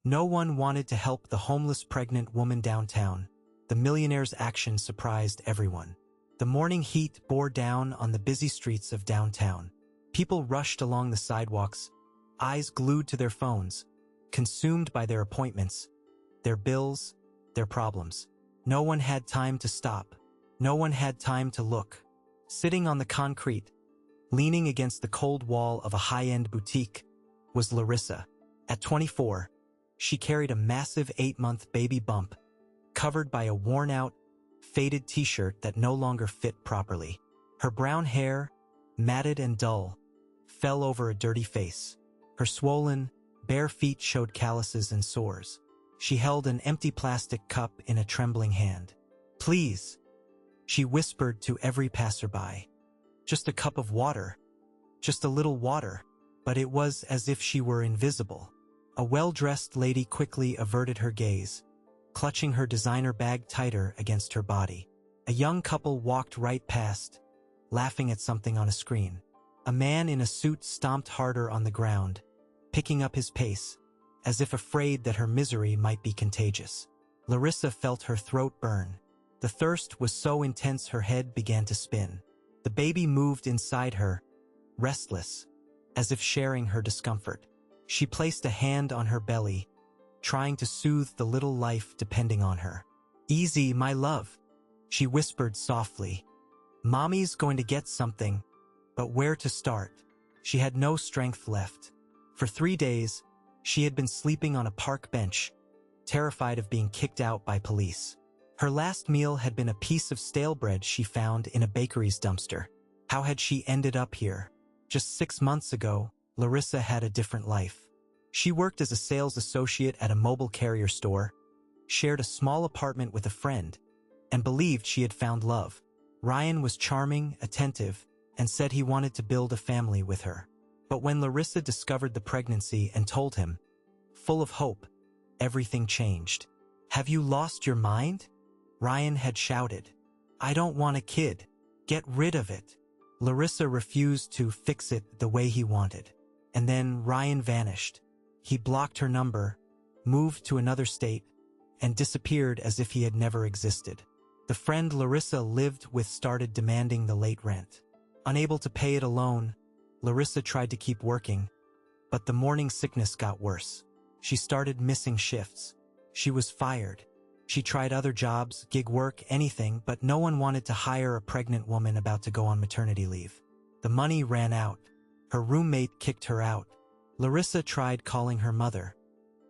No one wanted to help the homeless pregnant woman downtown. The millionaire's action surprised everyone. The morning heat bore down on the busy streets of downtown. People rushed along the sidewalks, eyes glued to their phones, consumed by their appointments, their bills, their problems. No one had time to stop. No one had time to look. Sitting on the concrete, leaning against the cold wall of a high-end boutique, was Larissa. At 24, she carried a massive 8-month baby bump, covered by a worn-out, faded t-shirt that no longer fit properly. Her brown hair, matted and dull, fell over a dirty face. Her swollen, bare feet showed calluses and sores. She held an empty plastic cup in a trembling hand. "Please," she whispered to every passerby. "Just a cup of water. Just a little water." But it was as if she were invisible. A well-dressed lady quickly averted her gaze, clutching her designer bag tighter against her body. A young couple walked right past, laughing at something on a screen. A man in a suit stomped harder on the ground, picking up his pace, as if afraid that her misery might be contagious. Larissa felt her throat burn. The thirst was so intense her head began to spin. The baby moved inside her, restless, as if sharing her discomfort. She placed a hand on her belly, trying to soothe the little life depending on her. "Easy, my love," she whispered softly. "Mommy's going to get something." But where to start? She had no strength left. For 3 days, she had been sleeping on a park bench, terrified of being kicked out by police. Her last meal had been a piece of stale bread she found in a bakery's dumpster. How had she ended up here? Just 6 months ago, Larissa had a different life. She worked as a sales associate at a mobile carrier store, shared a small apartment with a friend, and believed she had found love. Ryan was charming, attentive, and said he wanted to build a family with her. But when Larissa discovered the pregnancy and told him, full of hope, everything changed. "Have you lost your mind?" Ryan had shouted. "I don't want a kid. Get rid of it." Larissa refused to fix it the way he wanted. And then Ryan vanished. He blocked her number, moved to another state, and disappeared as if he had never existed. The friend Larissa lived with started demanding the late rent. Unable to pay it alone, Larissa tried to keep working, but the morning sickness got worse. She started missing shifts. She was fired. She tried other jobs, gig work, anything, but no one wanted to hire a pregnant woman about to go on maternity leave. The money ran out. Her roommate kicked her out. Larissa tried calling her mother,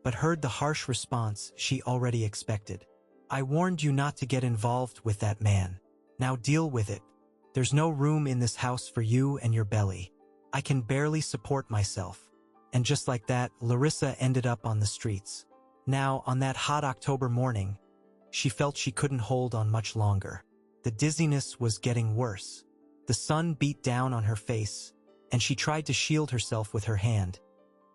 but heard the harsh response she already expected. "I warned you not to get involved with that man. Now deal with it. There's no room in this house for you and your belly. I can barely support myself." And just like that, Larissa ended up on the streets. Now, on that hot October morning, she felt she couldn't hold on much longer. The dizziness was getting worse. The sun beat down on her face, and she tried to shield herself with her hand,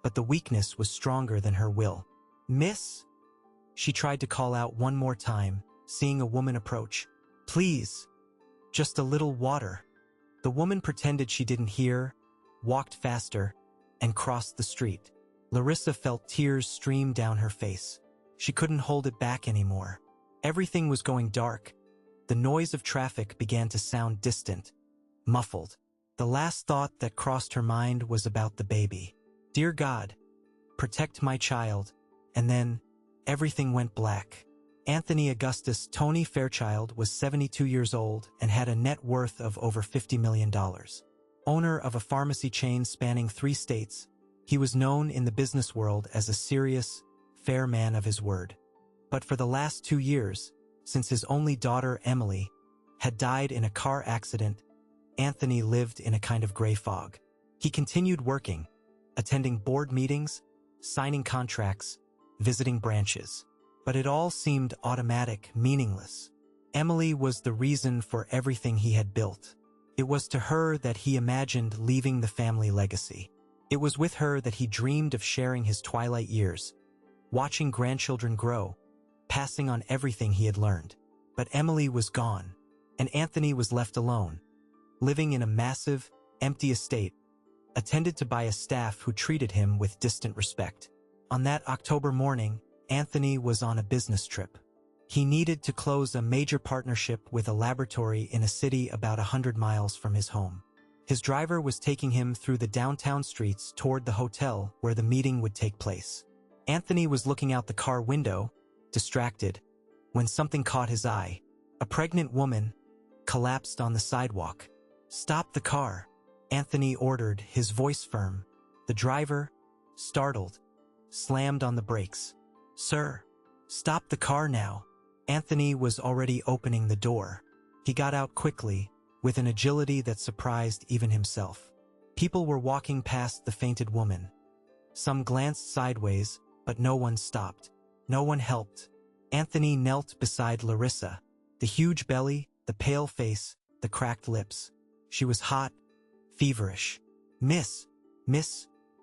but the weakness was stronger than her will. "Miss?" She tried to call out one more time, seeing a woman approach. "Please, just a little water." The woman pretended she didn't hear, walked faster, and crossed the street. Larissa felt tears stream down her face. She couldn't hold it back anymore. Everything was going dark. The noise of traffic began to sound distant, muffled. The last thought that crossed her mind was about the baby. "Dear God, protect my child." And then, everything went black. Anthony Augustus Tony Fairchild was 72 years old and had a net worth of over $50 million. Owner of a pharmacy chain spanning 3 states, he was known in the business world as a serious, fair man of his word. But for the last 2 years, since his only daughter, Emily, had died in a car accident, Anthony lived in a kind of gray fog. He continued working, attending board meetings, signing contracts, visiting branches. But it all seemed automatic, meaningless. Emily was the reason for everything he had built. It was to her that he imagined leaving the family legacy. It was with her that he dreamed of sharing his twilight years, watching grandchildren grow, passing on everything he had learned. But Emily was gone, and Anthony was left alone, living in a massive, empty estate, attended to by a staff who treated him with distant respect. On that October morning, Anthony was on a business trip. He needed to close a major partnership with a laboratory in a city about 100 miles from his home. His driver was taking him through the downtown streets toward the hotel where the meeting would take place. Anthony was looking out the car window, distracted, when something caught his eye. A pregnant woman collapsed on the sidewalk. "Stop the car," Anthony ordered, his voice firm. The driver, startled, slammed on the brakes. "Sir, stop the car now." Anthony was already opening the door. He got out quickly, with an agility that surprised even himself. People were walking past the fainted woman. Some glanced sideways, but no one stopped. No one helped. Anthony knelt beside Larissa. The huge belly, the pale face, the cracked lips. She was hot, feverish. Miss,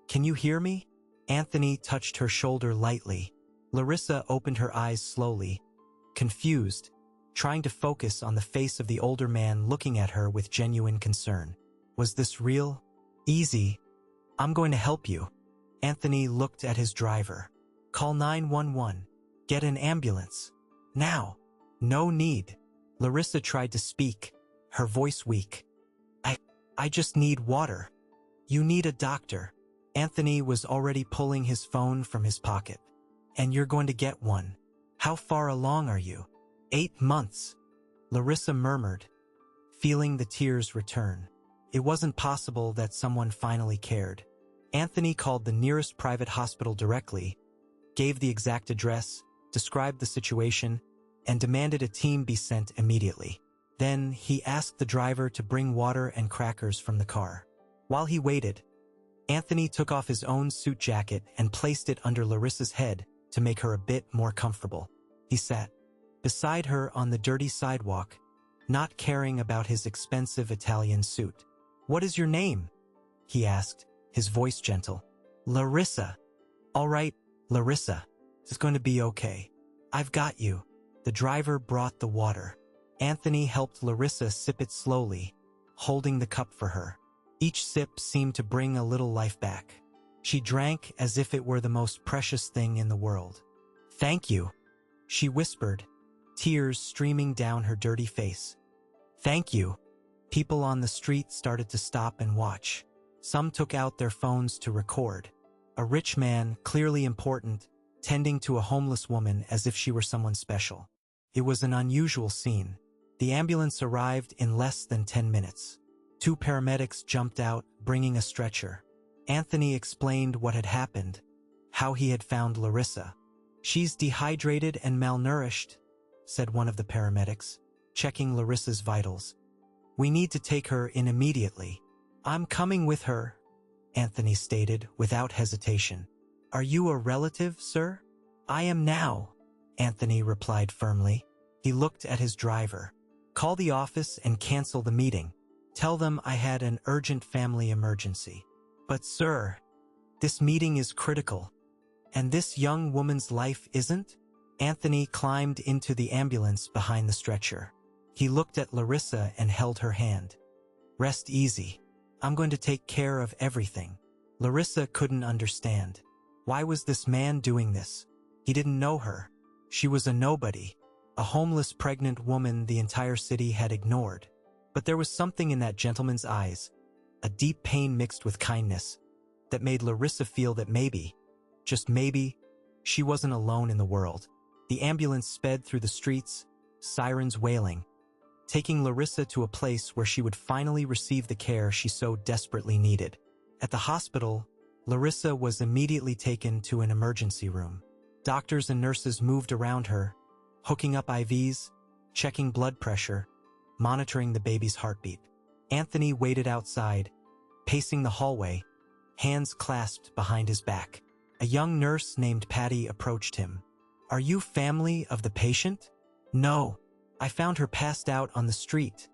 can you hear me?" Anthony touched her shoulder lightly. Larissa opened her eyes slowly, confused, trying to focus on the face of the older man looking at her with genuine concern. Was this real? "Easy. I'm going to help you." Anthony looked at his driver. "Call 911. Get an ambulance. Now." "No need." Larissa tried to speak, her voice weak. I just need water." "You need a doctor." Anthony was already pulling his phone from his pocket. "And you're going to get one. How far along are you?" 8 months, Larissa murmured, feeling the tears return. It wasn't possible that someone finally cared. Anthony called the nearest private hospital directly, gave the exact address, described the situation, and demanded a team be sent immediately. Then he asked the driver to bring water and crackers from the car. While he waited, Anthony took off his own suit jacket and placed it under Larissa's head to make her a bit more comfortable. He sat beside her on the dirty sidewalk, not caring about his expensive Italian suit. "What is your name?" he asked, his voice gentle. "Larissa." "All right, Larissa. It's going to be okay. I've got you." The driver brought the water. Anthony helped Larissa sip it slowly, holding the cup for her. Each sip seemed to bring a little life back. She drank as if it were the most precious thing in the world. "Thank you," she whispered, tears streaming down her dirty face. "Thank you." People on the street started to stop and watch. Some took out their phones to record. A rich man, clearly important, tending to a homeless woman as if she were someone special. It was an unusual scene. The ambulance arrived in less than 10 minutes. 2 paramedics jumped out, bringing a stretcher. Anthony explained what had happened, how he had found Larissa. "She's dehydrated and malnourished," said one of the paramedics, checking Larissa's vitals. "We need to take her in immediately." "I'm coming with her," Anthony stated without hesitation. "Are you a relative, sir?" "I am now," Anthony replied firmly. He looked at his driver. "Call the office and cancel the meeting. Tell them I had an urgent family emergency." "But sir, this meeting is critical. And this young woman's life isn't?" Anthony climbed into the ambulance behind the stretcher. He looked at Larissa and held her hand. "Rest easy. I'm going to take care of everything." Larissa couldn't understand. Why was this man doing this? He didn't know her. She was a nobody, a homeless pregnant woman the entire city had ignored. But there was something in that gentleman's eyes, a deep pain mixed with kindness, that made Larissa feel that maybe, just maybe, she wasn't alone in the world. The ambulance sped through the streets, sirens wailing, taking Larissa to a place where she would finally receive the care she so desperately needed. At the hospital, Larissa was immediately taken to an emergency room. Doctors and nurses moved around her, hooking up IVs, checking blood pressure, monitoring the baby's heartbeat. Anthony waited outside, pacing the hallway, hands clasped behind his back. A young nurse named Patty approached him. "Are you family of the patient?" "No, I found her passed out on the street,"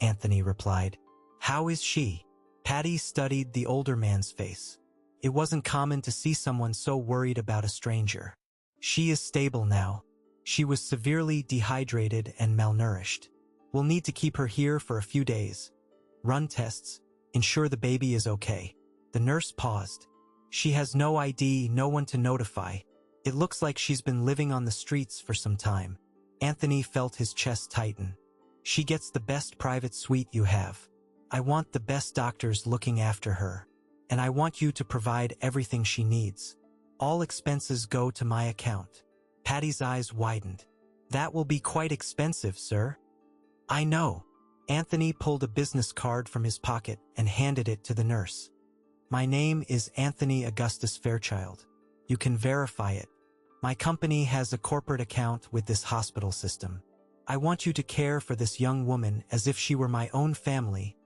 Anthony replied. "How is she?" Patty studied the older man's face. It wasn't common to see someone so worried about a stranger. "She is stable now. She was severely dehydrated and malnourished. We'll need to keep her here for a few days. Run tests, ensure the baby is okay." The nurse paused, She has no ID, no one to notify. It looks like she's been living on the streets for some time. Anthony felt his chest tighten. She gets the best private suite you have. I want the best doctors looking after her. And I want you to provide everything she needs. All expenses go to my account. Patty's eyes widened. That will be quite expensive, sir. I know. Anthony pulled a business card from his pocket and handed it to the nurse. My name is Anthony Augustus Fairchild. You can verify it. My company has a corporate account with this hospital system. I want you to care for this young woman as if she were my own family.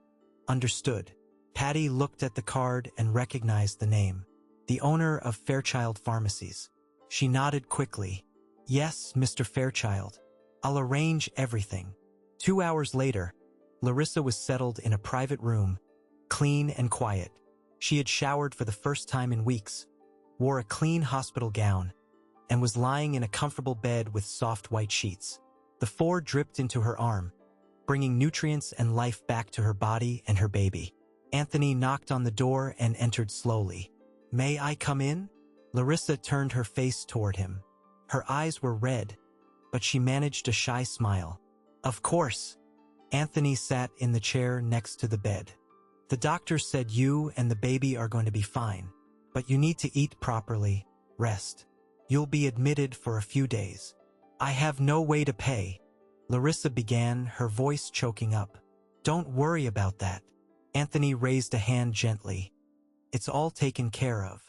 Understood. Patty looked at the card and recognized the name. The owner of Fairchild Pharmacies. She nodded quickly. Yes, Mr. Fairchild. I'll arrange everything. 2 hours later, Larissa was settled in a private room, clean and quiet. She had showered for the first time in weeks, wore a clean hospital gown, and was lying in a comfortable bed with soft white sheets. The four dripped into her arm, bringing nutrients and life back to her body and her baby. Anthony knocked on the door and entered slowly. May I come in? Larissa turned her face toward him. Her eyes were red, but she managed a shy smile. Of course. Anthony sat in the chair next to the bed. The doctor said you and the baby are going to be fine, but you need to eat properly, rest. You'll be admitted for a few days. I have no way to pay. Larissa began, her voice choking up. Don't worry about that. Anthony raised a hand gently. It's all taken care of.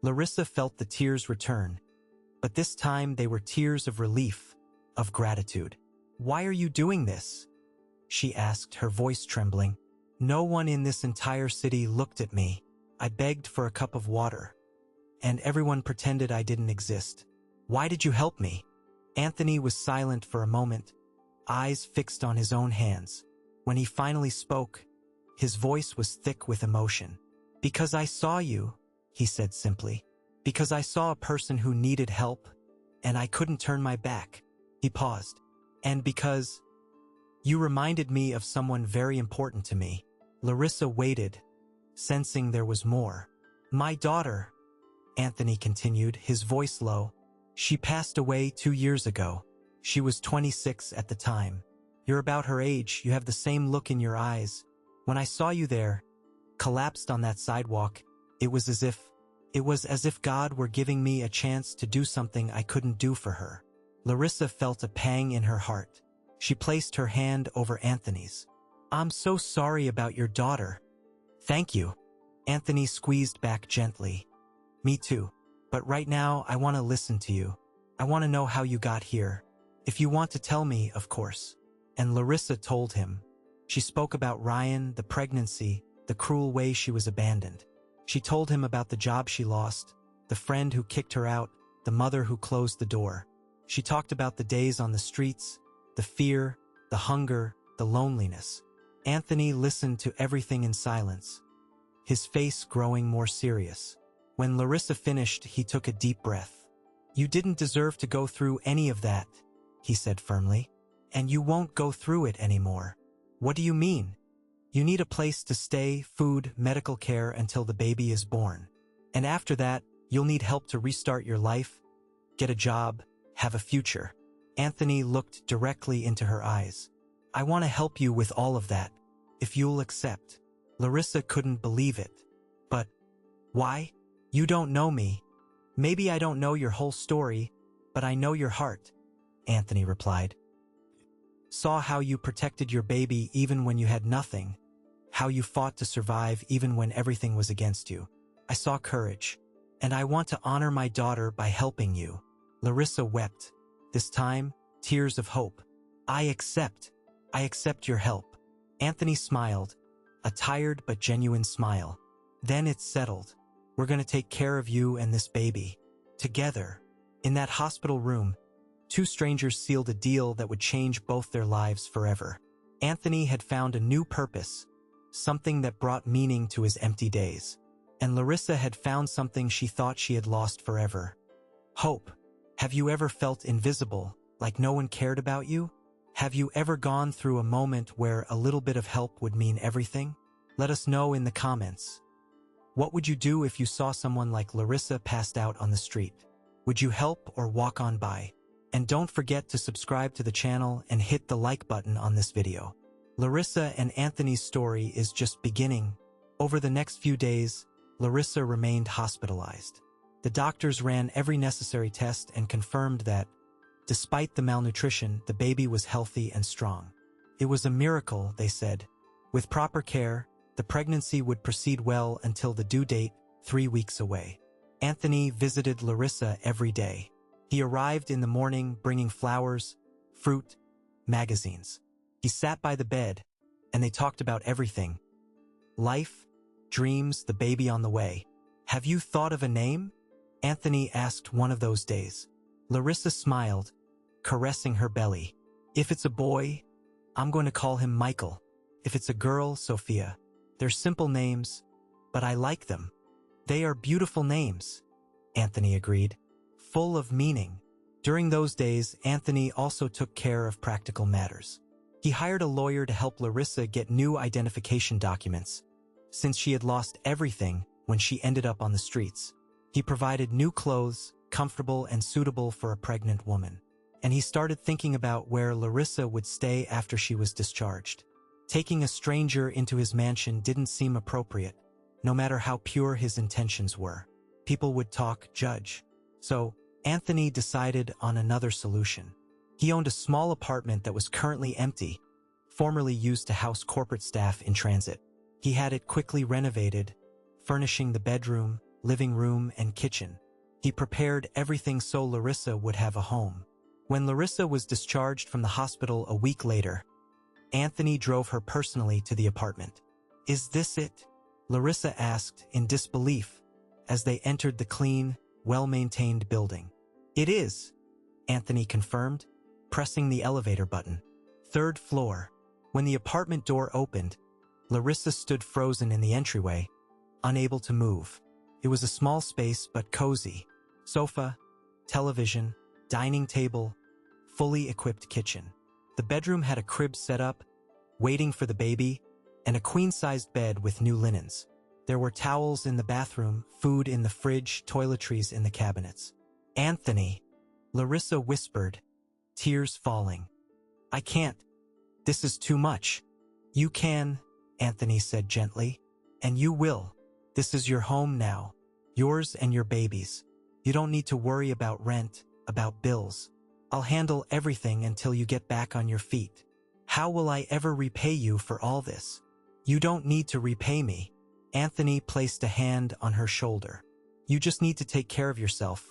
Larissa felt the tears return, but this time they were tears of relief, of gratitude. Why are you doing this? She asked, her voice trembling. No one in this entire city looked at me. I begged for a cup of water, and everyone pretended I didn't exist. Why did you help me? Anthony was silent for a moment, eyes fixed on his own hands. When he finally spoke, his voice was thick with emotion. Because I saw you, he said simply. Because I saw a person who needed help, and I couldn't turn my back. He paused. And because you reminded me of someone very important to me. Larissa waited, sensing there was more. My daughter, Anthony continued, his voice low. She passed away 2 years ago. She was 26 at the time. You're about her age, you have the same look in your eyes. When I saw you there, collapsed on that sidewalk, it was as if God were giving me a chance to do something I couldn't do for her. Larissa felt a pang in her heart. She placed her hand over Anthony's. I'm so sorry about your daughter. Thank you. Anthony squeezed back gently. Me too. But right now, I want to listen to you. I want to know how you got here. If you want to tell me, of course. And Larissa told him. She spoke about Ryan, the pregnancy, the cruel way she was abandoned. She told him about the job she lost, the friend who kicked her out, the mother who closed the door. She talked about the days on the streets, the fear, the hunger, the loneliness. Anthony listened to everything in silence, his face growing more serious. When Larissa finished, he took a deep breath. You didn't deserve to go through any of that, he said firmly. And you won't go through it anymore. What do you mean? You need a place to stay, food, medical care until the baby is born. And after that, you'll need help to restart your life, get a job, have a future. Anthony looked directly into her eyes. I want to help you with all of that, if you'll accept. Larissa couldn't believe it. But why? You don't know me. Maybe I don't know your whole story, but I know your heart, Anthony replied. Saw how you protected your baby even when you had nothing, how you fought to survive even when everything was against you. I saw courage, and I want to honor my daughter by helping you. Larissa wept. This time, tears of hope. I accept your help. Anthony smiled, a tired but genuine smile. Then it settled. We're going to take care of you and this baby. Together. In that hospital room, two strangers sealed a deal that would change both their lives forever. Anthony had found a new purpose, something that brought meaning to his empty days. And Larissa had found something she thought she had lost forever. Hope. Have you ever felt invisible, like no one cared about you? Have you ever gone through a moment where a little bit of help would mean everything? Let us know in the comments. What would you do if you saw someone like Larissa passed out on the street? Would you help or walk on by? And don't forget to subscribe to the channel and hit the like button on this video. Larissa and Anthony's story is just beginning. Over the next few days, Larissa remained hospitalized. The doctors ran every necessary test and confirmed that, despite the malnutrition, the baby was healthy and strong. It was a miracle, they said. With proper care, the pregnancy would proceed well until the due date, 3 weeks away. Anthony visited Larissa every day. He arrived in the morning bringing flowers, fruit, magazines. He sat by the bed, and they talked about everything. Life, dreams, the baby on the way. Have you thought of a name? Anthony asked one of those days. Larissa smiled, caressing her belly. If it's a boy, I'm going to call him Michael. If it's a girl, Sophia. They're simple names, but I like them. They are beautiful names, Anthony agreed, full of meaning. During those days, Anthony also took care of practical matters. He hired a lawyer to help Larissa get new identification documents, since she had lost everything when she ended up on the streets. He provided new clothes, comfortable and suitable for a pregnant woman. And he started thinking about where Larissa would stay after she was discharged. Taking a stranger into his mansion didn't seem appropriate, no matter how pure his intentions were. People would talk, judge. So, Anthony decided on another solution. He owned a small apartment that was currently empty, formerly used to house corporate staff in transit. He had it quickly renovated, furnishing the bedroom, living room, and kitchen. He prepared everything so Larissa would have a home. When Larissa was discharged from the hospital a week later, Anthony drove her personally to the apartment. "Is this it?" Larissa asked in disbelief as they entered the clean, well-maintained building. "It is," Anthony confirmed, pressing the elevator button. 3rd floor. When the apartment door opened, Larissa stood frozen in the entryway, unable to move. It was a small space but cozy. Sofa, television, dining table, fully equipped kitchen. The bedroom had a crib set up, waiting for the baby, and a queen-sized bed with new linens. There were towels in the bathroom, food in the fridge, toiletries in the cabinets. "Anthony," Larissa whispered, tears falling. "I can't. This is too much." "You can," Anthony said gently. "And you will. This is your home now. Yours and your baby's. You don't need to worry about rent, about bills. I'll handle everything until you get back on your feet. How will I ever repay you for all this?" "You don't need to repay me." Anthony placed a hand on her shoulder. "You just need to take care of yourself.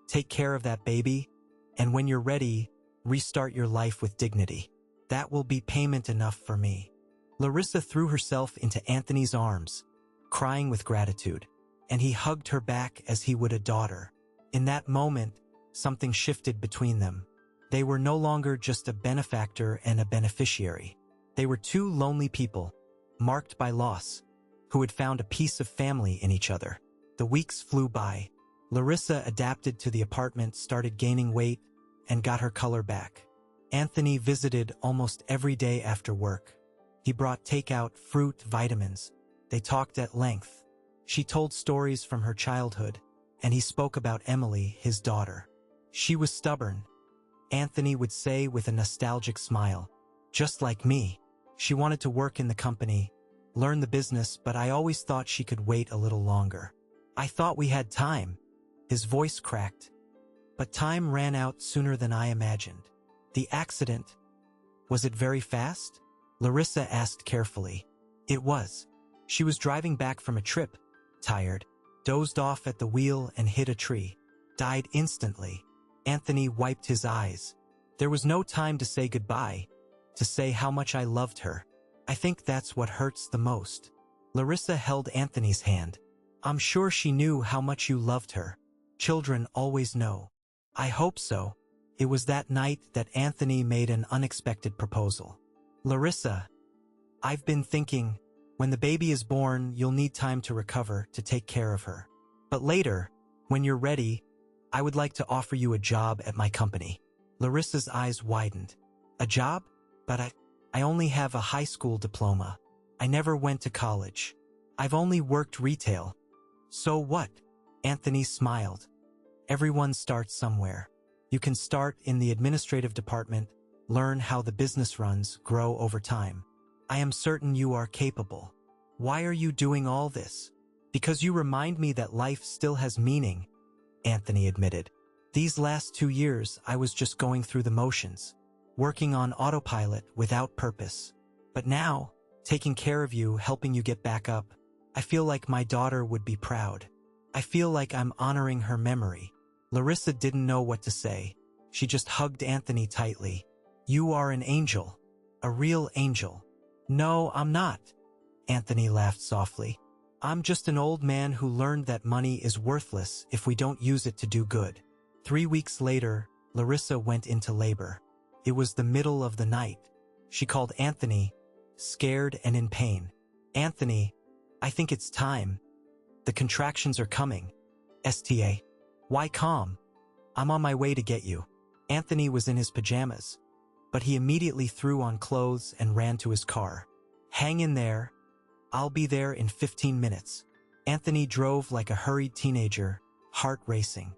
Take care of that baby, and when you're ready, restart your life with dignity. That will be payment enough for me." Larissa threw herself into Anthony's arms, crying with gratitude, and he hugged her back as he would a daughter. In that moment, something shifted between them. They were no longer just a benefactor and a beneficiary. They were two lonely people, marked by loss, who had found a piece of family in each other. The weeks flew by. Larissa adapted to the apartment, started gaining weight, and got her color back. Anthony visited almost every day after work. He brought takeout, fruit, vitamins. They talked at length. She told stories from her childhood, and he spoke about Emily, his daughter. "She was stubborn," Anthony would say with a nostalgic smile. "Just like me. She wanted to work in the company, learn the business, but I always thought she could wait a little longer. I thought we had time." His voice cracked. "But time ran out sooner than I imagined." "The accident, was it very fast?" Larissa asked carefully. "It was. She was driving back from a trip, tired, dozed off at the wheel and hit a tree. Died instantly." Anthony wiped his eyes. "There was no time to say goodbye, to say how much I loved her. I think that's what hurts the most." Larissa held Anthony's hand. "I'm sure she knew how much you loved her. Children always know." "I hope so." It was that night that Anthony made an unexpected proposal. "Larissa, I've been thinking, when the baby is born, you'll need time to recover, to take care of her. But later, when you're ready, I would like to offer you a job at my company." Larissa's eyes widened. "A job? But I only have a high school diploma. I never went to college. I've only worked retail." So what? Anthony smiled. Everyone starts somewhere. You can start in the administrative department, learn how the business runs, grow over time. I am certain you are capable. Why are you doing all this? Because you remind me that life still has meaning, Anthony admitted. These last 2 years, I was just going through the motions, working on autopilot without purpose. But now, taking care of you, helping you get back up, I feel like my daughter would be proud. I feel like I'm honoring her memory. Larissa didn't know what to say. She just hugged Anthony tightly. You are an angel. A real angel. No, I'm not. Anthony laughed softly. I'm just an old man who learned that money is worthless if we don't use it to do good. 3 weeks later, Larissa went into labor. It was the middle of the night. She called Anthony, scared and in pain. Anthony, I think it's time. The contractions are coming. STA. Why calm? I'm on my way to get you. Anthony was in his pajamas, but he immediately threw on clothes and ran to his car. Hang in there. I'll be there in 15 minutes. Anthony drove like a hurried teenager, heart racing.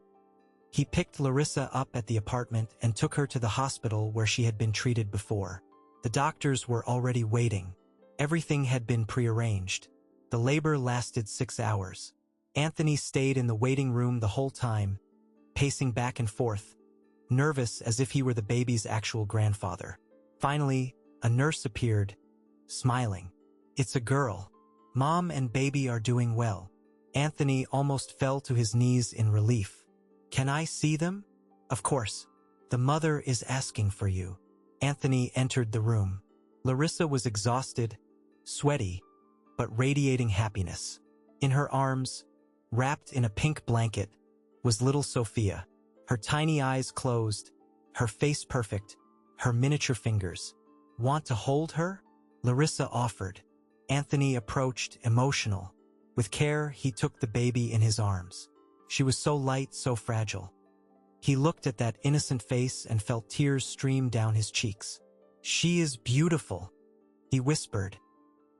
He picked Larissa up at the apartment and took her to the hospital where she had been treated before. The doctors were already waiting. Everything had been prearranged. The labor lasted 6 hours. Anthony stayed in the waiting room the whole time, pacing back and forth, nervous as if he were the baby's actual grandfather. Finally, a nurse appeared, smiling. It's a girl. Mom and baby are doing well. Anthony almost fell to his knees in relief. Can I see them? Of course. The mother is asking for you. Anthony entered the room. Larissa was exhausted, sweaty, but radiating happiness. In her arms, wrapped in a pink blanket, was little Sophia, her tiny eyes closed, her face perfect, her miniature fingers. Want to hold her? Larissa offered. Anthony approached, emotional. With care, he took the baby in his arms. She was so light, so fragile. He looked at that innocent face and felt tears stream down his cheeks. She is beautiful, he whispered.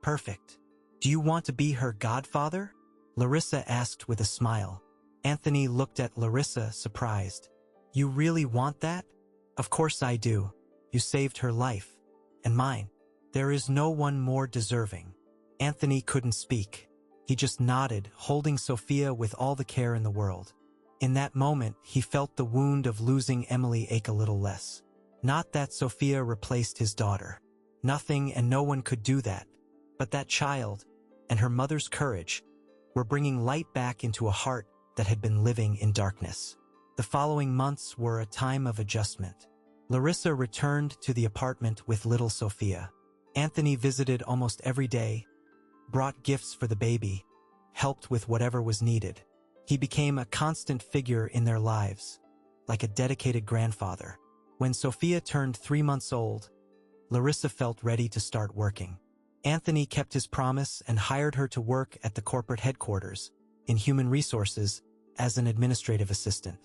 Perfect. Do you want to be her godfather? Larissa asked with a smile. Anthony looked at Larissa, surprised. You really want that? Of course I do. You saved her life. And mine. There is no one more deserving. Anthony couldn't speak. He just nodded, holding Sophia with all the care in the world. In that moment, he felt the wound of losing Emily ache a little less. Not that Sophia replaced his daughter. Nothing and no one could do that. But that child, and her mother's courage, were bringing light back into a heart that had been living in darkness. The following months were a time of adjustment. Larissa returned to the apartment with little Sophia. Anthony visited almost every day, brought gifts for the baby, helped with whatever was needed. He became a constant figure in their lives, like a dedicated grandfather. When Sophia turned 3 months old, Larissa felt ready to start working. Anthony kept his promise and hired her to work at the corporate headquarters, in human resources, as an administrative assistant.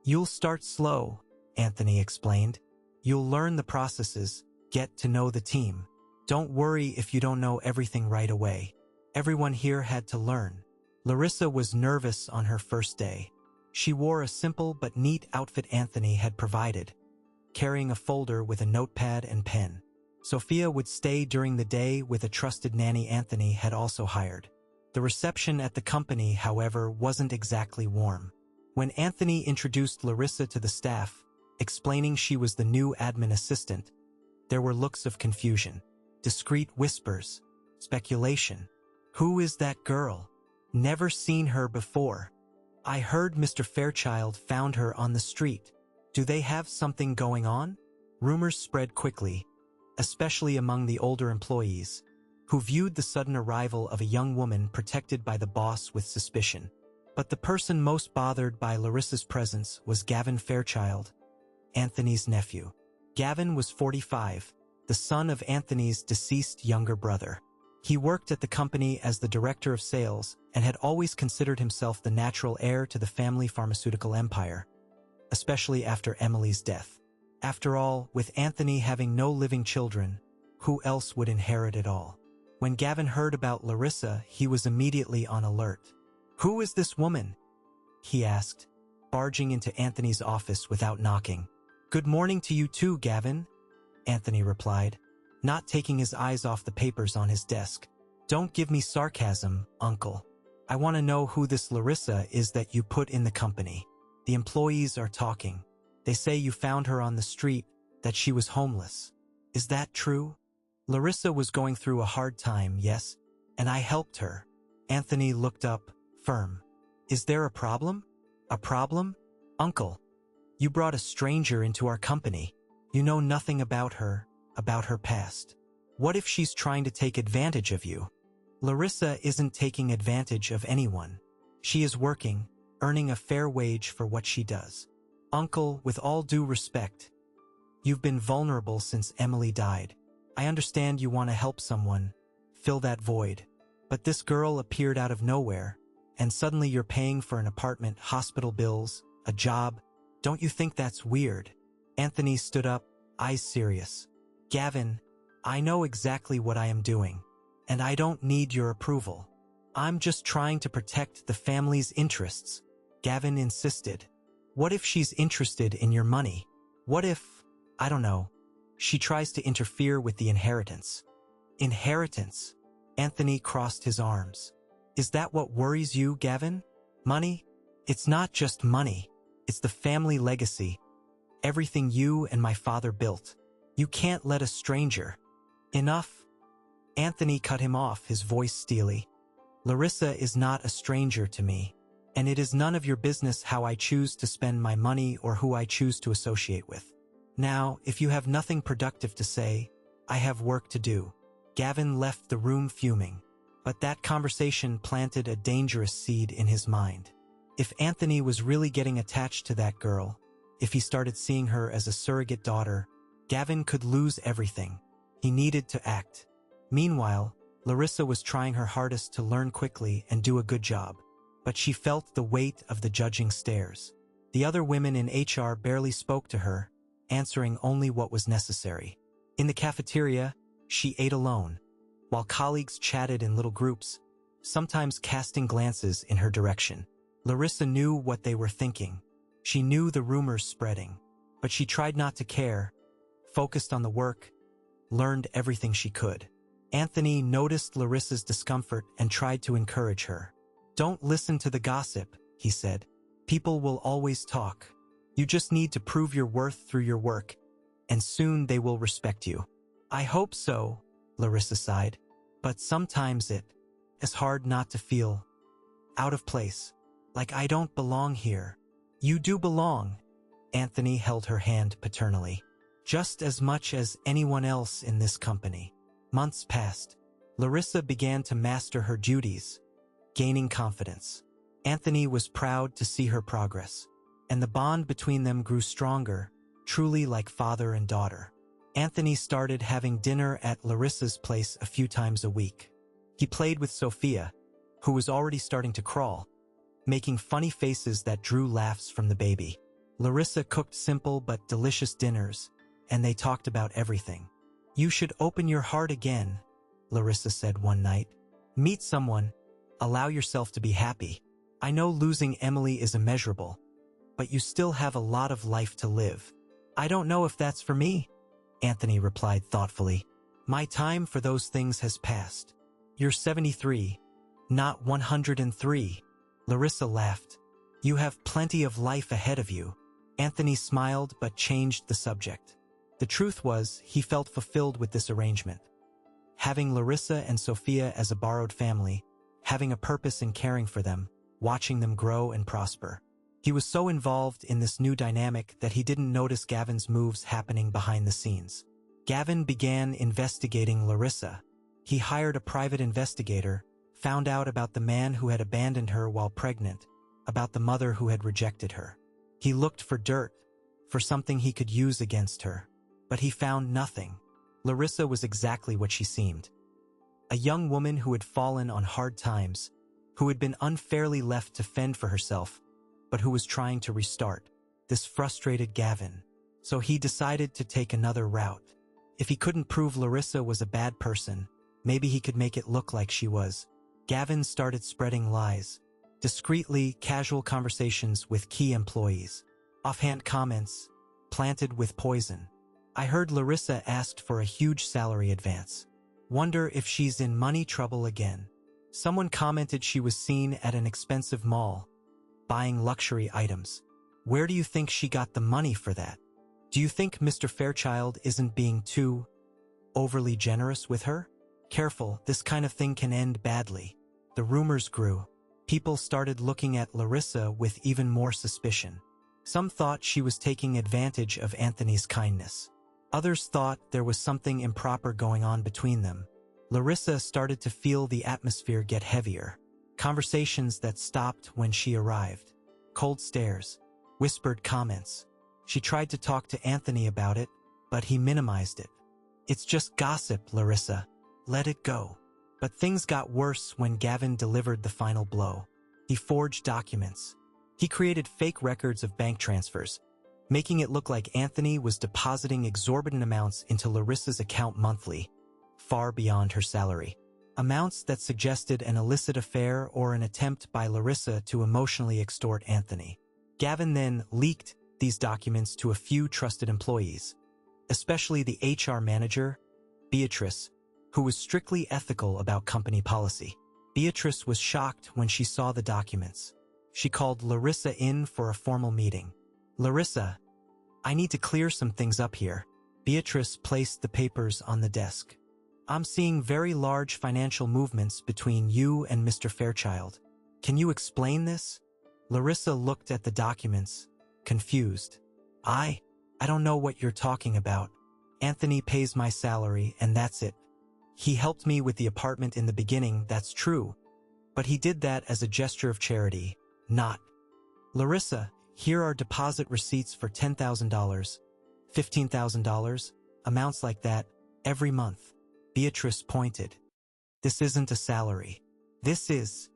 You'll start slow, Anthony explained. You'll learn the processes, get to know the team. Don't worry if you don't know everything right away. Everyone here had to learn. Larissa was nervous on her first day. She wore a simple but neat outfit Anthony had provided, carrying a folder with a notepad and pen. Sophia would stay during the day with a trusted nanny Anthony had also hired. The reception at the company, however, wasn't exactly warm. When Anthony introduced Larissa to the staff, explaining she was the new admin assistant, there were looks of confusion, discreet whispers, speculation. Who is that girl? Never seen her before. I heard Mr. Fairchild found her on the street. Do they have something going on? Rumors spread quickly, especially among the older employees, who viewed the sudden arrival of a young woman protected by the boss with suspicion. But the person most bothered by Larissa's presence was Gavin Fairchild, Anthony's nephew. Gavin was 45, the son of Anthony's deceased younger brother. He worked at the company as the director of sales and had always considered himself the natural heir to the family pharmaceutical empire, especially after Emily's death. After all, with Anthony having no living children, who else would inherit it all? When Gavin heard about Larissa, he was immediately on alert. "Who is this woman?" he asked, barging into Anthony's office without knocking. "Good morning to you too, Gavin," Anthony replied, not taking his eyes off the papers on his desk. "Don't give me sarcasm, Uncle. I want to know who this Larissa is that you put in the company. The employees are talking. They say you found her on the street, that she was homeless. Is that true?" "Larissa was going through a hard time, yes, and I helped her." Anthony looked up, firm. "Is there a problem?" "A problem? Uncle, you brought a stranger into our company. You know nothing about her past. What if she's trying to take advantage of you?" "Larissa isn't taking advantage of anyone. She is working, earning a fair wage for what she does. Uncle, with all due respect, you've been vulnerable since Emily died. I understand you want to help someone, fill that void. But this girl appeared out of nowhere, and suddenly you're paying for an apartment, hospital bills, a job. Don't you think that's weird?" Anthony stood up, eyes serious. "Gavin, I know exactly what I am doing, and I don't need your approval. I'm just trying to protect the family's interests." Gavin insisted. "What if she's interested in your money? What if, I don't know, she tries to interfere with the inheritance?" "Inheritance?" Anthony crossed his arms. "Is that what worries you, Gavin? Money? It's not just money. It's the family legacy. Everything you and my father built. You can't let a stranger—" "Enough." Anthony cut him off, his voice steely. "Larissa is not a stranger to me, and it is none of your business how I choose to spend my money or who I choose to associate with. Now, if you have nothing productive to say, I have work to do." Gavin left the room fuming, but that conversation planted a dangerous seed in his mind. If Anthony was really getting attached to that girl, if he started seeing her as a surrogate daughter, Gavin could lose everything. He needed to act. Meanwhile, Larissa was trying her hardest to learn quickly and do a good job, but she felt the weight of the judging stares. The other women in HR barely spoke to her, answering only what was necessary. In the cafeteria, she ate alone, while colleagues chatted in little groups, sometimes casting glances in her direction. Larissa knew what they were thinking. She knew the rumors spreading, but she tried not to care, focused on the work, learned everything she could. Anthony noticed Larissa's discomfort and tried to encourage her. "Don't listen to the gossip," he said. "People will always talk. You just need to prove your worth through your work, and soon they will respect you." "I hope so," Larissa sighed. "But sometimes it's hard not to feel out of place, like I don't belong here." "You do belong." Anthony held her hand paternally. "Just as much as anyone else in this company." Months passed. Larissa began to master her duties, gaining confidence. Anthony was proud to see her progress, and the bond between them grew stronger, truly like father and daughter. Anthony started having dinner at Larissa's place a few times a week. He played with Sophia, who was already starting to crawl, making funny faces that drew laughs from the baby. Larissa cooked simple but delicious dinners, and they talked about everything. "You should open your heart again," Larissa said one night. "Meet someone. Allow yourself to be happy. I know losing Emily is immeasurable, but you still have a lot of life to live." "I don't know if that's for me," Anthony replied thoughtfully. "My time for those things has passed." "You're 73, not 103. Larissa laughed. "You have plenty of life ahead of you." Anthony smiled but changed the subject. The truth was, he felt fulfilled with this arrangement. Having Larissa and Sophia as a borrowed family, having a purpose in caring for them, watching them grow and prosper. He was so involved in this new dynamic that he didn't notice Gavin's moves happening behind the scenes. Gavin began investigating Larissa. He hired a private investigator, found out about the man who had abandoned her while pregnant, about the mother who had rejected her. He looked for dirt, for something he could use against her. But he found nothing. Larissa was exactly what she seemed. A young woman who had fallen on hard times, who had been unfairly left to fend for herself, but who was trying to restart. This frustrated Gavin, so he decided to take another route. If he couldn't prove Larissa was a bad person, maybe he could make it look like she was. Gavin started spreading lies. Discreetly, casual conversations with key employees. Offhand comments, planted with poison. I heard Larissa asked for a huge salary advance. Wonder if she's in money trouble again. Someone commented she was seen at an expensive mall, buying luxury items. Where do you think she got the money for that? Do you think Mr. Fairchild isn't being too overly generous with her? Careful, this kind of thing can end badly. The rumors grew. People started looking at Larissa with even more suspicion. Some thought she was taking advantage of Anthony's kindness. Others thought there was something improper going on between them. Larissa started to feel the atmosphere get heavier. Conversations that stopped when she arrived. Cold stares. Whispered comments. She tried to talk to Anthony about it, but he minimized it. It's just gossip, Larissa. Let it go. But things got worse when Gavin delivered the final blow. He forged documents. He created fake records of bank transfers, making it look like Anthony was depositing exorbitant amounts into Larissa's account monthly, far beyond her salary. Amounts that suggested an illicit affair or an attempt by Larissa to emotionally extort Anthony. Gavin then leaked these documents to a few trusted employees, especially the HR manager, Beatrice, who was strictly ethical about company policy. Beatrice was shocked when she saw the documents. She called Larissa in for a formal meeting. Larissa, I need to clear some things up here. Beatrice placed the papers on the desk. I'm seeing very large financial movements between you and Mr. Fairchild. Can you explain this? Larissa looked at the documents, confused. I don't know what you're talking about. Anthony pays my salary and that's it. He helped me with the apartment in the beginning, that's true. But he did that as a gesture of charity, not. Larissa, here are deposit receipts for $10,000, $15,000, amounts like that, every month. Beatrice pointed. This isn't a salary. This is.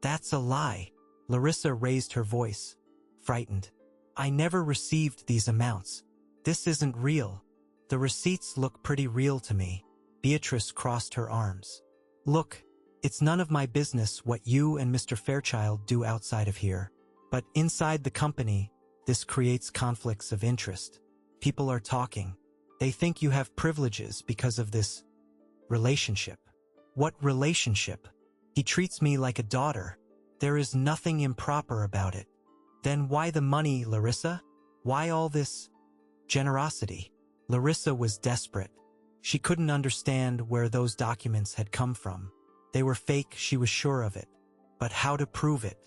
That's a lie. Larissa raised her voice, frightened. I never received these amounts. This isn't real. The receipts look pretty real to me. Beatrice crossed her arms. Look, it's none of my business what you and Mr. Fairchild do outside of here. But inside the company, this creates conflicts of interest. People are talking. They think you have privileges because of this relationship. What relationship? He treats me like a daughter. There is nothing improper about it. Then why the money, Larissa? Why all this generosity? Larissa was desperate. She couldn't understand where those documents had come from. They were fake, she was sure of it. But how to prove it?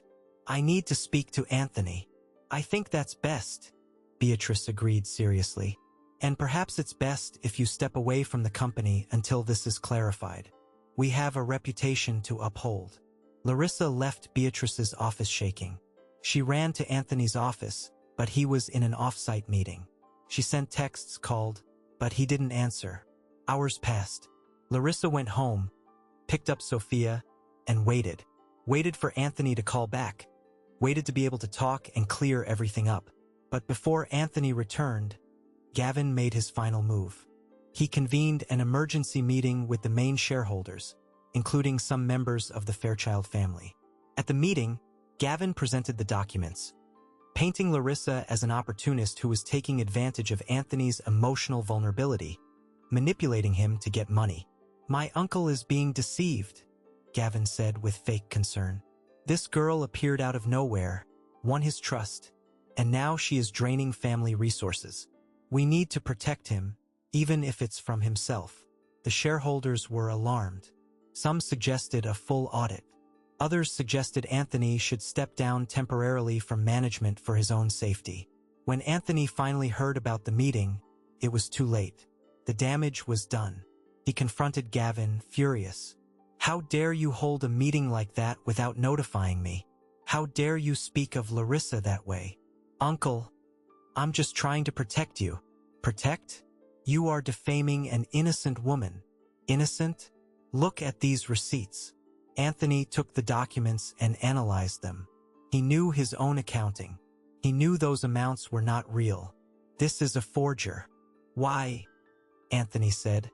I need to speak to Anthony. I think that's best. Beatrice agreed seriously. And perhaps it's best if you step away from the company until this is clarified. We have a reputation to uphold. Larissa left Beatrice's office shaking. She ran to Anthony's office, but he was in an off-site meeting. She sent texts, called, but he didn't answer. Hours passed. Larissa went home, picked up Sophia, and waited. Waited for Anthony to call back. Waited to be able to talk and clear everything up. But before Anthony returned, Gavin made his final move. He convened an emergency meeting with the main shareholders, including some members of the Fairchild family. At the meeting, Gavin presented the documents, painting Larissa as an opportunist who was taking advantage of Anthony's emotional vulnerability, manipulating him to get money. My uncle is being deceived, Gavin said with fake concern. This girl appeared out of nowhere, won his trust, and now she is draining family resources. We need to protect him, even if it's from himself. The shareholders were alarmed. Some suggested a full audit. Others suggested Anthony should step down temporarily from management for his own safety. When Anthony finally heard about the meeting, it was too late. The damage was done. He confronted Gavin, furious. How dare you hold a meeting like that without notifying me? How dare you speak of Larissa that way? Uncle, I'm just trying to protect you. Protect? You are defaming an innocent woman. Innocent? Look at these receipts. Anthony took the documents and analyzed them. He knew his own accounting. He knew those amounts were not real. This is a forger. Why? Anthony said,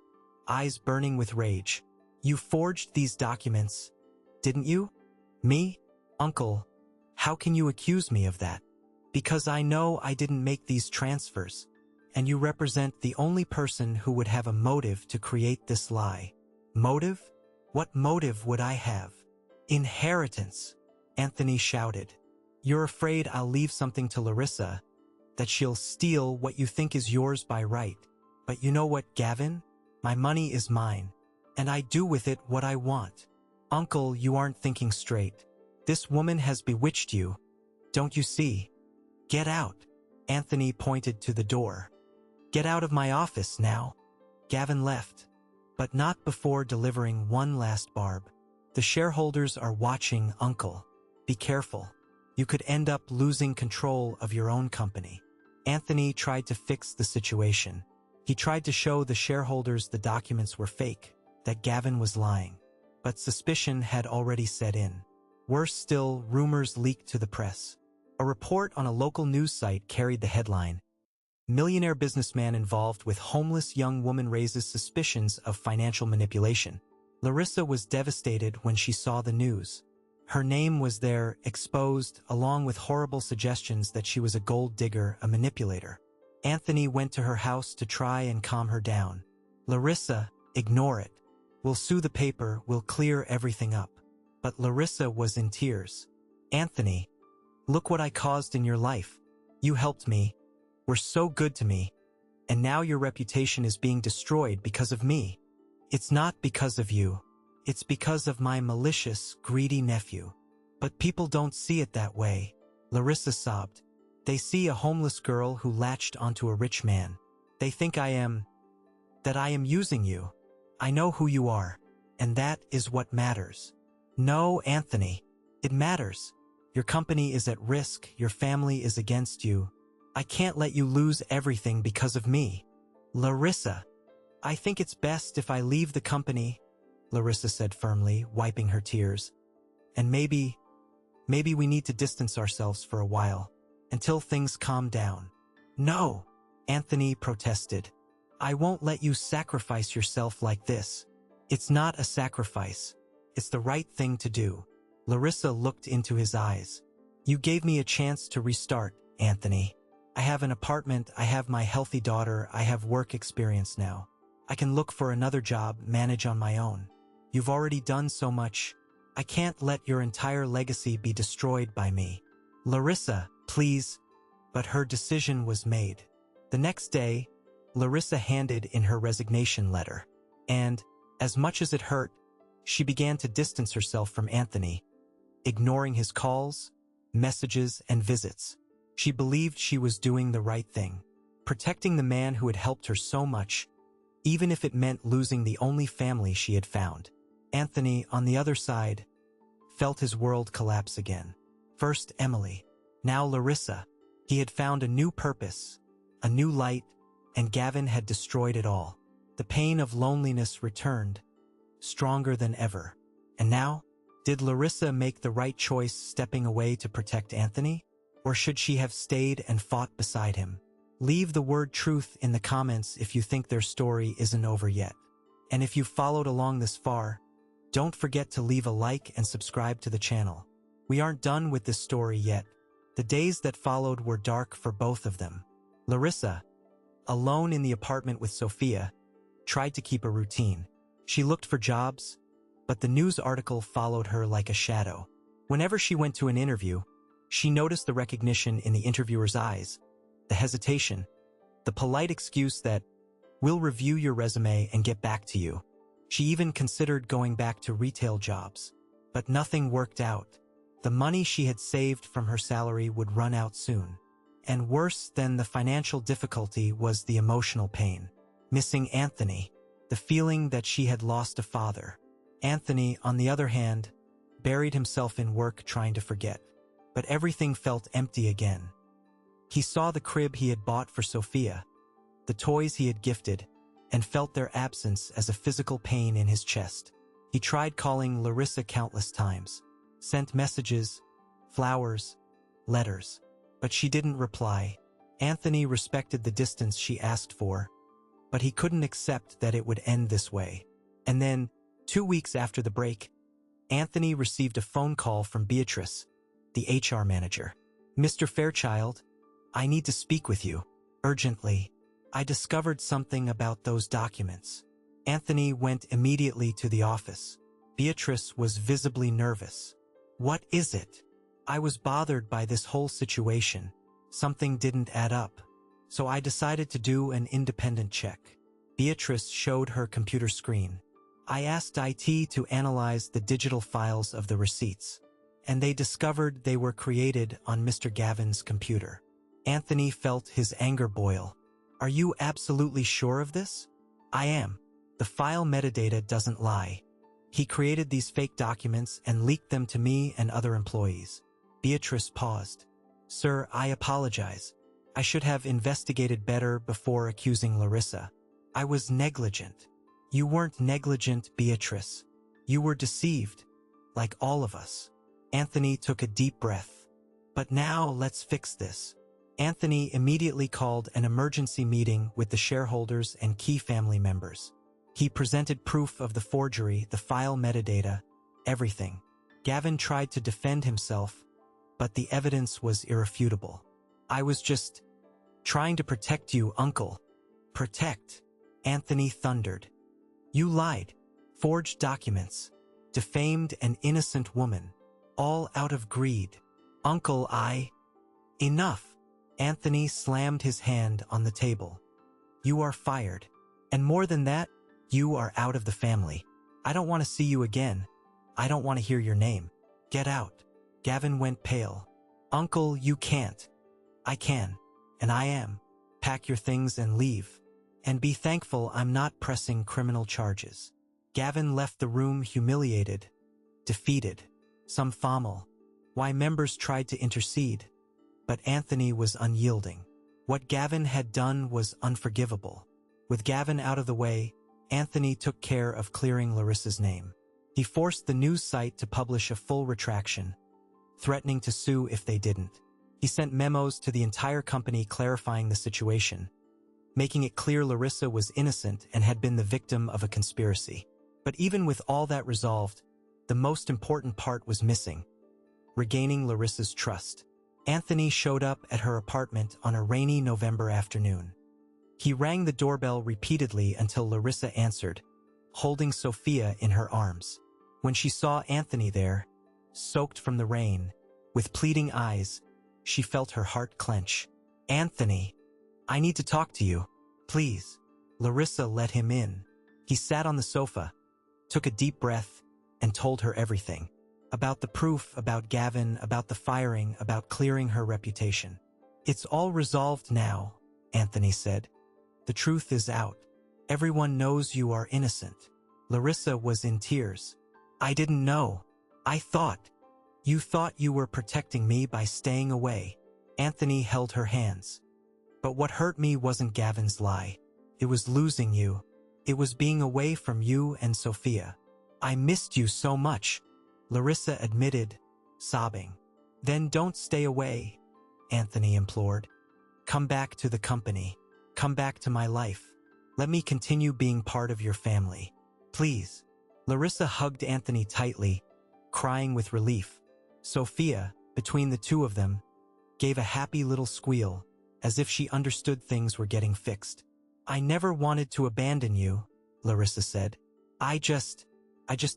eyes burning with rage. You forged these documents, didn't you? Me? "Uncle, how can you accuse me of that? Because I know I didn't make these transfers, and you represent the only person who would have a motive to create this lie." "Motive? What motive would I have?" "Inheritance," Anthony shouted. "You're afraid I'll leave something to Larissa, that she'll steal what you think is yours by right. But you know what, Gavin? My money is mine, and I do with it what I want." "Uncle, you aren't thinking straight. This woman has bewitched you. Don't you see? Get out." Anthony pointed to the door. "Get out of my office now." Gavin left, but not before delivering one last barb. "The shareholders are watching, Uncle. Be careful. You could end up losing control of your own company." Anthony tried to fix the situation. He tried to show the shareholders the documents were fake, that Gavin was lying. But suspicion had already set in. Worse still, rumors leaked to the press. A report on a local news site carried the headline, "Millionaire businessman involved with homeless young woman raises suspicions of financial manipulation." Larissa was devastated when she saw the news. Her name was there, exposed, along with horrible suggestions that she was a gold digger, a manipulator. Anthony went to her house to try and calm her down. "Larissa, ignore it. We'll sue the paper, we'll clear everything up." But Larissa was in tears. "Anthony, look what I caused in your life. You helped me, were so good to me, and now your reputation is being destroyed because of me. It's not because of you. It's because of my malicious, greedy nephew." "But people don't see it that way," Larissa sobbed. "They see a homeless girl who latched onto a rich man. They think that I am using you. I know who you are, and that is what matters." "No, Anthony, it matters. Your company is at risk, your family is against you. I can't let you lose everything because of me." "Larissa, I think it's best if I leave the company," Larissa said firmly, wiping her tears. "And maybe we need to distance ourselves for a while, until things calm down." "No," Anthony protested. "I won't let you sacrifice yourself like this." "It's not a sacrifice. It's the right thing to do." Larissa looked into his eyes. "You gave me a chance to restart, Anthony. I have an apartment, I have my healthy daughter, I have work experience now. I can look for another job, manage on my own. You've already done so much. I can't let your entire legacy be destroyed by me. Larissa, please." But her decision was made. The next day, Larissa handed in her resignation letter. And, as much as it hurt, she began to distance herself from Anthony, ignoring his calls, messages, and visits. She believed she was doing the right thing, protecting the man who had helped her so much, even if it meant losing the only family she had found. Anthony, on the other side, felt his world collapse again. First Emily, now Larissa. He had found a new purpose, a new light, and Gavin had destroyed it all. The pain of loneliness returned, stronger than ever. And now, did Larissa make the right choice stepping away to protect Anthony? Or should she have stayed and fought beside him? Leave the word truth in the comments if you think their story isn't over yet. And if you followed along this far, don't forget to leave a like and subscribe to the channel. We aren't done with this story yet. The days that followed were dark for both of them. Larissa, alone in the apartment with Sophia, tried to keep a routine. She looked for jobs, but the news article followed her like a shadow. Whenever she went to an interview, she noticed the recognition in the interviewer's eyes, the hesitation, the polite excuse that, "We'll review your resume and get back to you." She even considered going back to retail jobs, but nothing worked out. The money she had saved from her salary would run out soon. And worse than the financial difficulty was the emotional pain. Missing Anthony, the feeling that she had lost a father. Anthony, on the other hand, buried himself in work trying to forget. But everything felt empty again. He saw the crib he had bought for Sophia, the toys he had gifted, and felt their absence as a physical pain in his chest. He tried calling Larissa countless times, sent messages, flowers, letters, but she didn't reply. Anthony respected the distance she asked for, but he couldn't accept that it would end this way. And then, 2 weeks after the break, Anthony received a phone call from Beatrice, the HR manager. "Mr. Fairchild, I need to speak with you. Urgently. I discovered something about those documents." Anthony went immediately to the office. Beatrice was visibly nervous. "What is it?" "I was bothered by this whole situation. Something didn't add up. So I decided to do an independent check." Beatrice showed her computer screen. "I asked IT to analyze the digital files of the receipts, and they discovered they were created on Mr. Gavin's computer." Anthony felt his anger boil. "Are you absolutely sure of this?" "I am. The file metadata doesn't lie. He created these fake documents and leaked them to me and other employees." Beatrice paused. "Sir, I apologize. I should have investigated better before accusing Larissa. I was negligent." "You weren't negligent, Beatrice. You were deceived, like all of us." Anthony took a deep breath. "But now let's fix this." Anthony immediately called an emergency meeting with the shareholders and key family members. He presented proof of the forgery, the file metadata, everything. Gavin tried to defend himself, but the evidence was irrefutable. "I was just trying to protect you, Uncle." "Protect?" Anthony thundered. "You lied, forged documents, defamed an innocent woman, all out of greed. Uncle, Enough." Anthony slammed his hand on the table. "You are fired. And more than that, you are out of the family. I don't want to see you again. I don't want to hear your name. Get out." Gavin went pale. "Uncle, you can't." "I can. And I am. Pack your things and leave. And be thankful I'm not pressing criminal charges." Gavin left the room humiliated, defeated. Some fumble. Why members tried to intercede, but Anthony was unyielding. What Gavin had done was unforgivable. With Gavin out of the way, Anthony took care of clearing Larissa's name. He forced the news site to publish a full retraction, threatening to sue if they didn't. He sent memos to the entire company clarifying the situation, making it clear Larissa was innocent and had been the victim of a conspiracy. But even with all that resolved, the most important part was missing: regaining Larissa's trust. Anthony showed up at her apartment on a rainy November afternoon. He rang the doorbell repeatedly until Larissa answered, holding Sophia in her arms. When she saw Anthony there, soaked from the rain, with pleading eyes, she felt her heart clench. "Anthony, I need to talk to you, please." Larissa let him in. He sat on the sofa, took a deep breath, and told her everything. About the proof, about Gavin, about the firing, about clearing her reputation. "It's all resolved now," Anthony said. "The truth is out. Everyone knows you are innocent." Larissa was in tears. "I didn't know. I thought. You thought you were protecting me by staying away." Anthony held her hands. "But what hurt me wasn't Gavin's lie. It was losing you. It was being away from you and Sophia. I missed you so much," Larissa admitted, sobbing. "Then don't stay away," Anthony implored. "Come back to the company. Come back to my life. Let me continue being part of your family. Please." Larissa hugged Anthony tightly, crying with relief. Sophia, between the two of them, gave a happy little squeal, as if she understood things were getting fixed. "I never wanted to abandon you," Larissa said. I just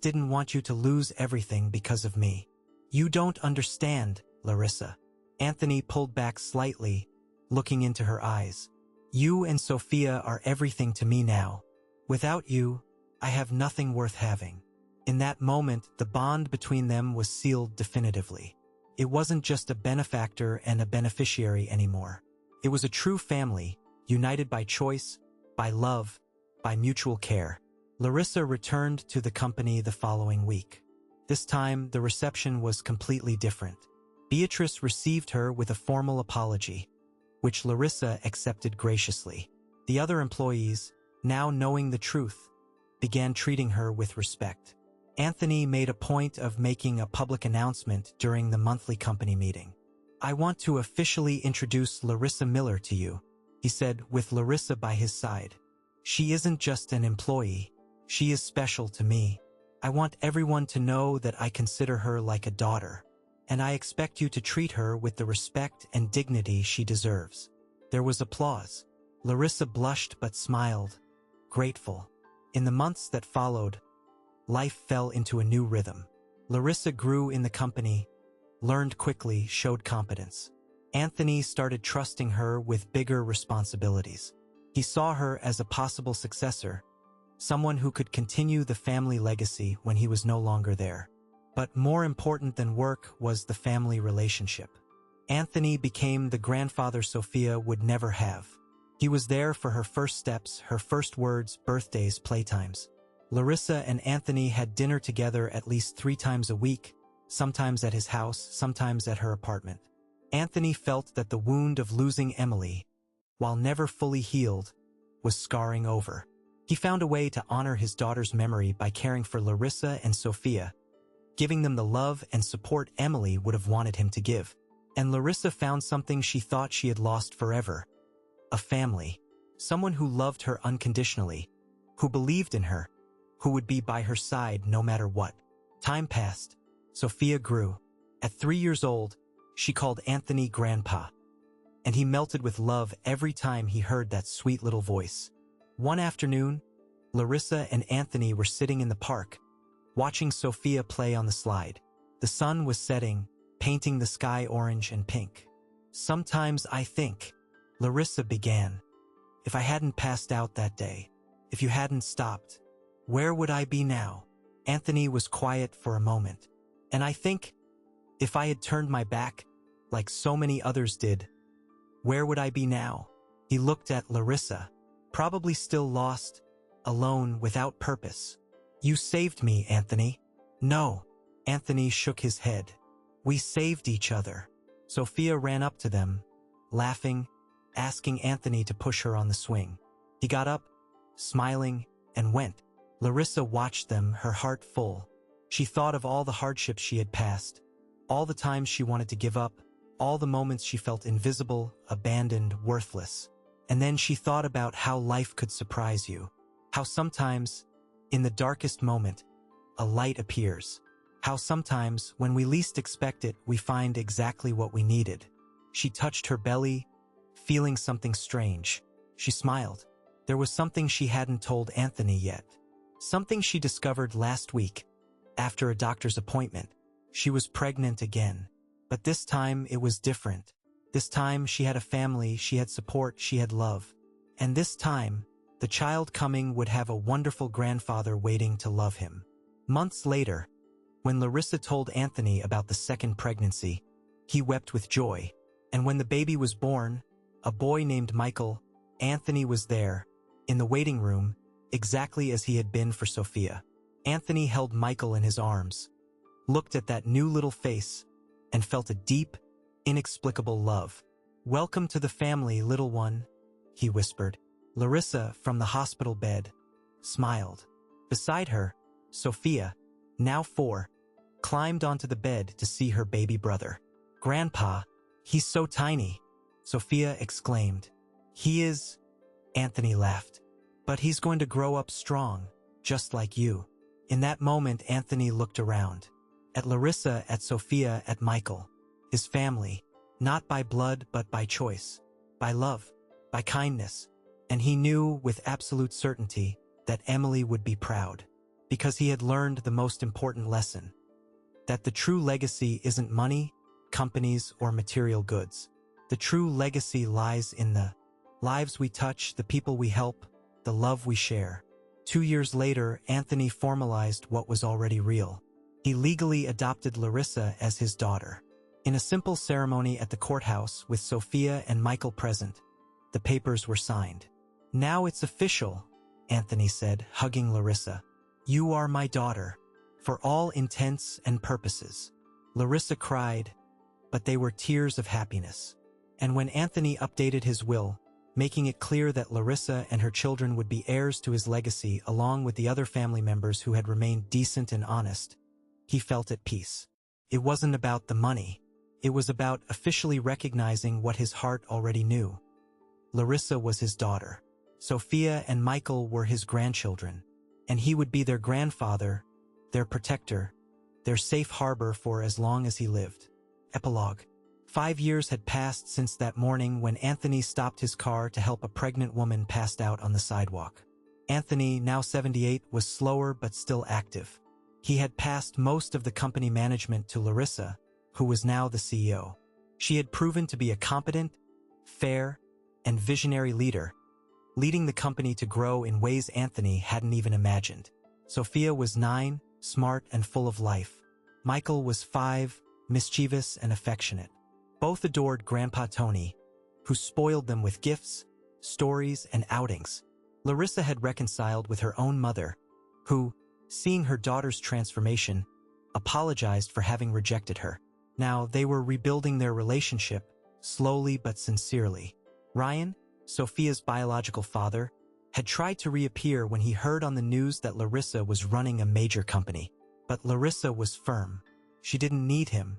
didn't want you to lose everything because of me." "You don't understand, Larissa." Anthony pulled back slightly, looking into her eyes. "You and Sophia are everything to me now. Without you, I have nothing worth having." In that moment, the bond between them was sealed definitively. It wasn't just a benefactor and a beneficiary anymore. It was a true family, united by choice, by love, by mutual care. Larissa returned to the company the following week. This time, the reception was completely different. Beatrice received her with a formal apology, which Larissa accepted graciously. The other employees, now knowing the truth, began treating her with respect. Anthony made a point of making a public announcement during the monthly company meeting. "I want to officially introduce Larissa Miller to you," he said, with Larissa by his side. "She isn't just an employee. She is special to me. I want everyone to know that I consider her like a daughter." and I expect you to treat her with the respect and dignity she deserves." There was applause. Larissa blushed but smiled, grateful. In the months that followed, life fell into a new rhythm. Larissa grew in the company, learned quickly, showed competence. Anthony started trusting her with bigger responsibilities. He saw her as a possible successor, someone who could continue the family legacy when he was no longer there. But more important than work was the family relationship. Anthony became the grandfather Sophia would never have. He was there for her first steps, her first words, birthdays, playtimes. Larissa and Anthony had dinner together at least 3 times a week, sometimes at his house, sometimes at her apartment. Anthony felt that the wound of losing Emily, while never fully healed, was scarring over. He found a way to honor his daughter's memory by caring for Larissa and Sophia, giving them the love and support Emily would have wanted him to give. And Larissa found something she thought she had lost forever: a family, someone who loved her unconditionally, who believed in her, who would be by her side no matter what. Time passed. Sophia grew. At 3 years old, she called Anthony Grandpa, and he melted with love every time he heard that sweet little voice. One afternoon, Larissa and Anthony were sitting in the park, watching Sophia play on the slide. The sun was setting, painting the sky orange and pink. "Sometimes I think," Larissa began, "if I hadn't passed out that day, if you hadn't stopped, where would I be now?" Anthony was quiet for a moment. "And I think, if I had turned my back, like so many others did, where would I be now?" He looked at Larissa, probably still lost, alone, without purpose. "You saved me, Anthony." "No." Anthony shook his head. "We saved each other." Sophia ran up to them, laughing, asking Anthony to push her on the swing. He got up, smiling, and went. Larissa watched them, her heart full. She thought of all the hardships she had passed, all the times she wanted to give up, all the moments she felt invisible, abandoned, worthless. And then she thought about how life could surprise you, how sometimes, in the darkest moment, a light appears. How sometimes, when we least expect it, we find exactly what we needed. She touched her belly, feeling something strange. She smiled. There was something she hadn't told Anthony yet. Something she discovered last week, after a doctor's appointment. She was pregnant again. But this time it was different. This time she had a family, she had support, she had love. And this time, the child coming would have a wonderful grandfather waiting to love him. Months later, when Larissa told Anthony about the second pregnancy, he wept with joy. And when the baby was born, a boy named Michael, Anthony was there, in the waiting room, exactly as he had been for Sophia. Anthony held Michael in his arms, looked at that new little face, and felt a deep, inexplicable love. "Welcome to the family, little one," he whispered. Larissa, from the hospital bed, smiled. Beside her, Sophia, now 4, climbed onto the bed to see her baby brother. "Grandpa, he's so tiny," Sophia exclaimed. "He is," Anthony laughed. "But he's going to grow up strong, just like you." In that moment, Anthony looked around. At Larissa, at Sophia, at Michael. His family, not by blood but by choice, by love, by kindness. And he knew with absolute certainty that Emily would be proud, because he had learned the most important lesson: that the true legacy isn't money, companies, or material goods. The true legacy lies in the lives we touch, the people we help, the love we share. 2 years later, Anthony formalized what was already real. He legally adopted Larissa as his daughter. In a simple ceremony at the courthouse with Sophia and Michael present, the papers were signed. "Now it's official," Anthony said, hugging Larissa. "You are my daughter, for all intents and purposes." Larissa cried, but they were tears of happiness. And when Anthony updated his will, making it clear that Larissa and her children would be heirs to his legacy along with the other family members who had remained decent and honest, he felt at peace. It wasn't about the money. It was about officially recognizing what his heart already knew. Larissa was his daughter. Sophia and Michael were his grandchildren, and he would be their grandfather, their protector, their safe harbor for as long as he lived. Epilogue. 5 years had passed since that morning when Anthony stopped his car to help a pregnant woman passed out on the sidewalk. Anthony, now 78, was slower but still active. He had passed most of the company management to Larissa, who was now the CEO. She had proven to be a competent, fair, and visionary leader, leading the company to grow in ways Anthony hadn't even imagined. Sophia was 9, smart and full of life. Michael was 5, mischievous and affectionate. Both adored Grandpa Tony, who spoiled them with gifts, stories, and outings. Larissa had reconciled with her own mother, who, seeing her daughter's transformation, apologized for having rejected her. Now they were rebuilding their relationship, slowly but sincerely. Ryan, Sophia's biological father, had tried to reappear when he heard on the news that Larissa was running a major company. But Larissa was firm. She didn't need him,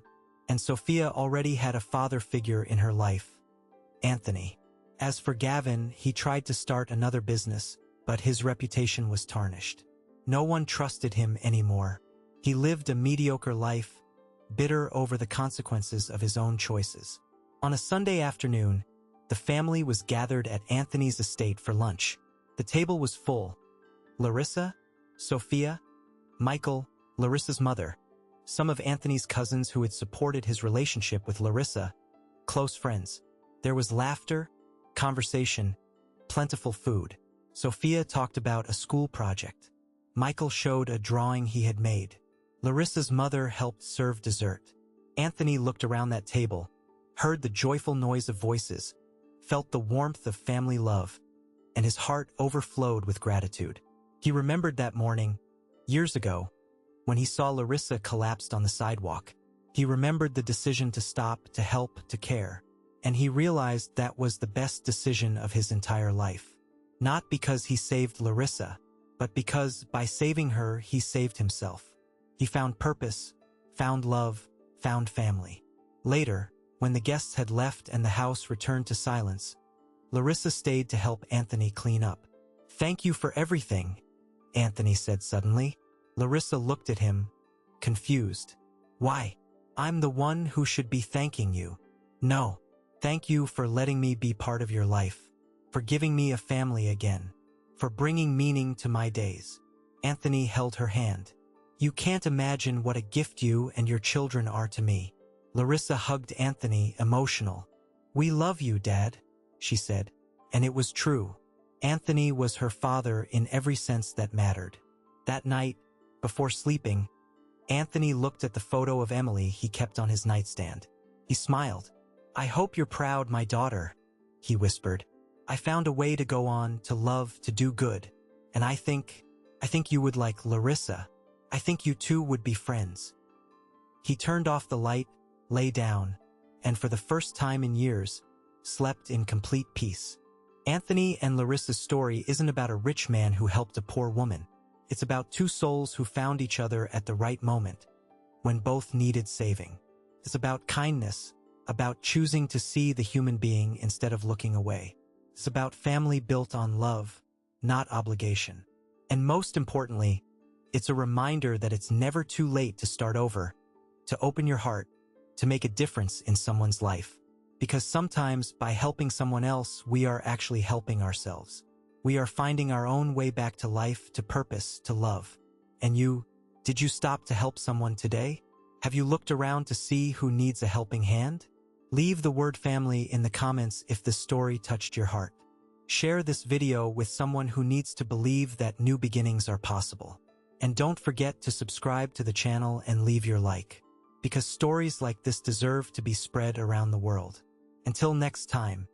and Sophia already had a father figure in her life, Anthony. As for Gavin, he tried to start another business, but his reputation was tarnished. No one trusted him anymore. He lived a mediocre life, bitter over the consequences of his own choices. On a Sunday afternoon, the family was gathered at Anthony's estate for lunch. The table was full. Larissa, Sophia, Michael, Larissa's mother, some of Anthony's cousins who had supported his relationship with Larissa, close friends. There was laughter, conversation, plentiful food. Sophia talked about a school project. Michael showed a drawing he had made. Larissa's mother helped serve dessert. Anthony looked around that table, heard the joyful noise of voices, felt the warmth of family love, and his heart overflowed with gratitude. He remembered that morning, years ago, when he saw Larissa collapsed on the sidewalk. He remembered the decision to stop, to help, to care. And he realized that was the best decision of his entire life. Not because he saved Larissa, but because by saving her, he saved himself. He found purpose, found love, found family. Later, when the guests had left and the house returned to silence, Larissa stayed to help Anthony clean up. "Thank you for everything," Anthony said suddenly. Larissa looked at him, confused. "Why? I'm the one who should be thanking you." "No. Thank you for letting me be part of your life, for giving me a family again, for bringing meaning to my days." Anthony held her hand. "You can't imagine what a gift you and your children are to me." Larissa hugged Anthony, emotional. "We love you, Dad," she said. And it was true. Anthony was her father in every sense that mattered. That night, before sleeping, Anthony looked at the photo of Emily he kept on his nightstand. He smiled. "I hope you're proud, my daughter," he whispered. "I found a way to go on, to love, to do good. And I think you would like Larissa. I think you two would be friends." He turned off the light, lay down, and for the first time in years, slept in complete peace. Anthony and Larissa's story isn't about a rich man who helped a poor woman. It's about two souls who found each other at the right moment, when both needed saving. It's about kindness, about choosing to see the human being instead of looking away. It's about family built on love, not obligation. And most importantly, it's a reminder that it's never too late to start over, to open your heart, to make a difference in someone's life. Because sometimes, by helping someone else, we are actually helping ourselves. We are finding our own way back to life, to purpose, to love. And you, did you stop to help someone today? Have you looked around to see who needs a helping hand? Leave the word family in the comments if the story touched your heart. Share this video with someone who needs to believe that new beginnings are possible. And don't forget to subscribe to the channel and leave your like, because stories like this deserve to be spread around the world. Until next time,